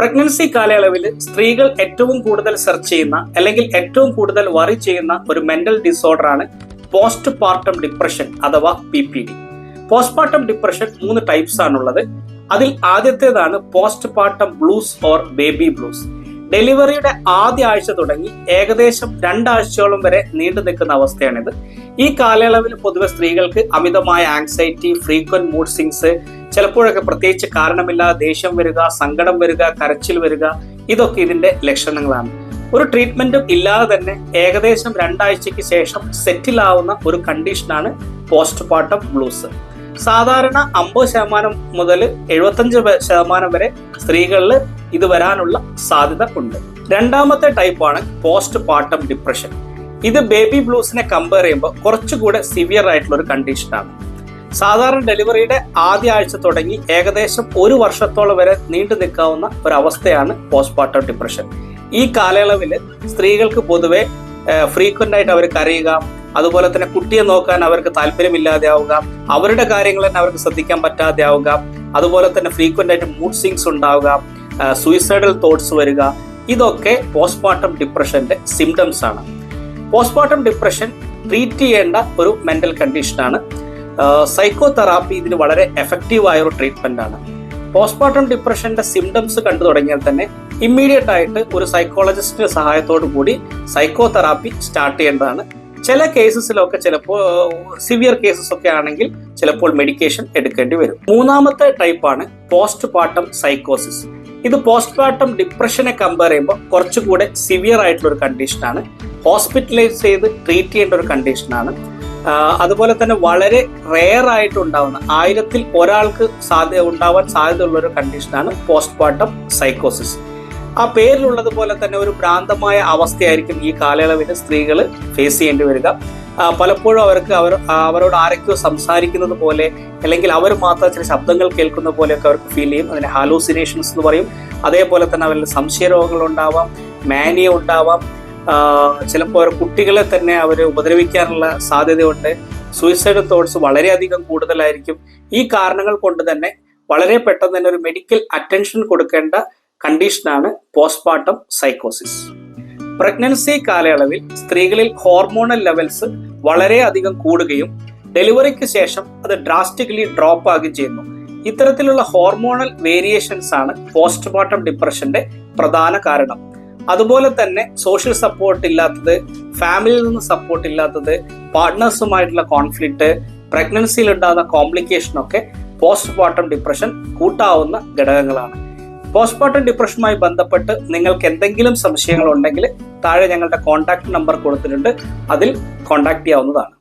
Pregnancy കാലയളവിൽ സ്ത്രീകൾ ഏറ്റവും കൂടുതൽ സെർച്ച് ചെയ്യുന്ന അല്ലെങ്കിൽ ഏറ്റവും കൂടുതൽ വറി ചെയ്യുന്ന ഒരു മെന്റൽ ഡിസോർഡർ ആണ് പോസ്റ്റ് പാർട്ടം ഡിപ്രഷൻ അഥവാ PPD. Postpartum depression 3 types ആണുള്ളത്. അതിൽ ആദ്യത്തേതാണ് postpartum blues or baby blues. ഡെലിവറിയുടെ ആദ്യ ആഴ്ച തുടങ്ങി ഏകദേശം 2 ആഴ്ചയോളം വരെ നീണ്ടു നിൽക്കുന്ന അവസ്ഥയാണിത്. ഈ കാലയളവിൽ പൊതുവെ സ്ത്രീകൾക്ക് അമിതമായ ആങ്സൈറ്റി, ഫ്രീക്വന്റ് മൂഡ് സ്വിങ്സ്, ചിലപ്പോഴൊക്കെ പ്രത്യേകിച്ച് കാരണമില്ലാതെ ദേഷ്യം വരിക, സങ്കടം വരിക, കരച്ചിൽ വരിക, ഇതൊക്കെ ഇതിന്റെ ലക്ഷണങ്ങളാണ്. ഒരു ട്രീറ്റ്മെന്റും ഇല്ലാതെ തന്നെ ഏകദേശം 2 ആഴ്ചയ്ക്ക് ശേഷം സെറ്റിൽ ആവുന്ന ഒരു കണ്ടീഷനാണ് പോസ്റ്റ് പാർട്ടം ബ്ലൂസ്. സാധാരണ 50% മുതൽ 75% വരെ സ്ത്രീകളിൽ ഇത് വരാനുള്ള സാധ്യത ഉണ്ട്. രണ്ടാമത്തെ ടൈപ്പാണ് പോസ്റ്റ് പാർട്ടം ഡിപ്രഷൻ. ഇത് ബേബി ബ്ലൂസിനെ കമ്പയർ ചെയ്യുമ്പോൾ കുറച്ചുകൂടെ സിവിയർ ആയിട്ടുള്ള ഒരു കണ്ടീഷനാണ്. സാധാരണ ഡെലിവറിയുടെ ആദ്യ ആഴ്ച തുടങ്ങി ഏകദേശം 1 വർഷത്തോളം വരെ നീണ്ടു നിൽക്കാവുന്ന ഒരു അവസ്ഥയാണ് പോസ്റ്റ് പാർട്ടം ഡിപ്രഷൻ. ഈ കാലയളവിൽ സ്ത്രീകൾക്ക് പൊതുവെ ഫ്രീക്വന്റ് ആയിട്ട് അവർ കരയുക, അതുപോലെ തന്നെ കുട്ടിയെ നോക്കാൻ അവർക്ക് താല്പര്യമില്ലാതെ ആവുക, അവരുടെ കാര്യങ്ങൾ തന്നെ അവർക്ക് ശ്രദ്ധിക്കാൻ പറ്റാതെ ആവുക, അതുപോലെ തന്നെ ഫ്രീക്വന്റ് ആയിട്ട് മൂഡ് സ്വിങ്സ് ഉണ്ടാവുക, സൂയിസൈഡൽ തോട്ട്സ് വരിക, ഇതൊക്കെ പോസ്റ്റ്മോർട്ടം ഡിപ്രഷന്റെ സിംറ്റംസ് ആണ്. പോസ്റ്റ്മോർട്ടം ഡിപ്രഷൻ ട്രീറ്റ് ചെയ്യേണ്ട ഒരു മെന്റൽ കണ്ടീഷനാണ്. സൈക്കോ തെറാപ്പി ഇതിന് വളരെ എഫക്റ്റീവ് ആയ ഒരു ട്രീറ്റ്മെന്റ് ആണ്. പോസ്റ്റ്മോർട്ടം ഡിപ്രഷന്റെ സിംറ്റംസ് കണ്ടു തുടങ്ങിയാൽ തന്നെ ഇമ്മീഡിയറ്റ് ആയിട്ട് ഒരു സൈക്കോളജിസ്റ്റിന്റെ സഹായത്തോടു കൂടി സൈക്കോ തെറാപ്പി സ്റ്റാർട്ട് ചെയ്യേണ്ടതാണ്. ചില കേസസിലൊക്കെ ചിലപ്പോൾ സിവിയർ കേസസ് ഒക്കെ ആണെങ്കിൽ ചിലപ്പോൾ മെഡിക്കേഷൻ എടുക്കേണ്ടി വരും. മൂന്നാമത്തെ ടൈപ്പാണ് പോസ്റ്റ് പാർട്ടം സൈക്കോസിസ്. ഇത് പോസ്റ്റ് പാർട്ടം ഡിപ്രഷനെ കമ്പയർ ചെയ്യുമ്പോൾ കുറച്ചുകൂടെ സിവിയർ ആയിട്ടുള്ള ഒരു കണ്ടീഷനാണ്. ഹോസ്പിറ്റലൈസ് ചെയ്ത് ട്രീറ്റ് ചെയ്യേണ്ട ഒരു കണ്ടീഷനാണ്. അതുപോലെ തന്നെ വളരെ റെയർ ആയിട്ട് ഉണ്ടാവുന്ന 1000-ൽ ഒരാൾക്ക് ഉണ്ടാവാൻ സാധ്യതയുള്ള ഒരു കണ്ടീഷനാണ് പോസ്റ്റ് പാർട്ടം സൈക്കോസിസ്. ആ പേരിലുള്ളതുപോലെ തന്നെ ഒരു ഭ്രാന്തമായ അവസ്ഥയായിരിക്കും ഈ കാലയളവിൽ സ്ത്രീകൾ ഫേസ് ചെയ്യേണ്ടി വരിക. പലപ്പോഴും അവരോട് ആരൊക്കെയോ സംസാരിക്കുന്നത് പോലെ, അല്ലെങ്കിൽ അവർ മാത്രം ചില ശബ്ദങ്ങൾ കേൾക്കുന്ന പോലെയൊക്കെ അവർക്ക് ഫീൽ ചെയ്യും. അതിന് ഹാലൂസിനേഷൻസ് എന്ന് പറയും. അതേപോലെ തന്നെ അവരിൽ സംശയരോഗങ്ങൾ ഉണ്ടാവാം, മാനിയ ഉണ്ടാവാം, ചിലപ്പോൾ കുട്ടികളെ തന്നെ അവർ ഉപദ്രവിക്കാനുള്ള സാധ്യതയുണ്ട്. സൂയിസൈഡ് തോട്ട്സ് വളരെയധികം കൂടുതലായിരിക്കും. ഈ കാരണങ്ങൾ കൊണ്ട് തന്നെ വളരെ പെട്ടെന്ന് തന്നെ ഒരു മെഡിക്കൽ അറ്റൻഷൻ കൊടുക്കേണ്ട കണ്ടീഷനാണ് പോസ്റ്റ്മോർട്ടം സൈക്കോസിസ്. പ്രഗ്നൻസി കാലയളവിൽ സ്ത്രീകളിൽ ഹോർമോണൽ ലെവൽസ് വളരെയധികം കൂടുകയും ഡെലിവറിക്ക് ശേഷം അത് ഡ്രാസ്റ്റിക്കലി ഡ്രോപ്പ് ആകുകയും ചെയ്യുന്നു. ഇത്തരത്തിലുള്ള ഹോർമോണൽ വേരിയേഷൻസ് ആണ് പോസ്റ്റ്മോർട്ടം ഡിപ്രഷന്റെ പ്രധാന കാരണം. അതുപോലെ തന്നെ സോഷ്യൽ സപ്പോർട്ട് ഇല്ലാത്തത്, ഫാമിലിയിൽ നിന്ന് സപ്പോർട്ട് ഇല്ലാത്തത്, പാർട്ട്നേഴ്സുമായിട്ടുള്ള കോൺഫ്ലിക്റ്റ്, പ്രഗ്നൻസിയിൽ ഉണ്ടാകുന്ന കോംപ്ലിക്കേഷൻ ഒക്കെ പോസ്റ്റ്മോർട്ടം ഡിപ്രഷൻ കൂട്ടാവുന്ന ഘടകങ്ങളാണ്. പോസ്റ്റ്മോർട്ടം ഡിപ്രഷനുമായി ബന്ധപ്പെട്ട് നിങ്ങൾക്ക് എന്തെങ്കിലും സംശയങ്ങൾ ഉണ്ടെങ്കിൽ താഴെ ഞങ്ങളുടെ കോൺടാക്ട് നമ്പർ കൊടുത്തിട്ടുണ്ട്, അതിൽ കോൺടാക്ട് ചെയ്യാവുന്നതാണ്.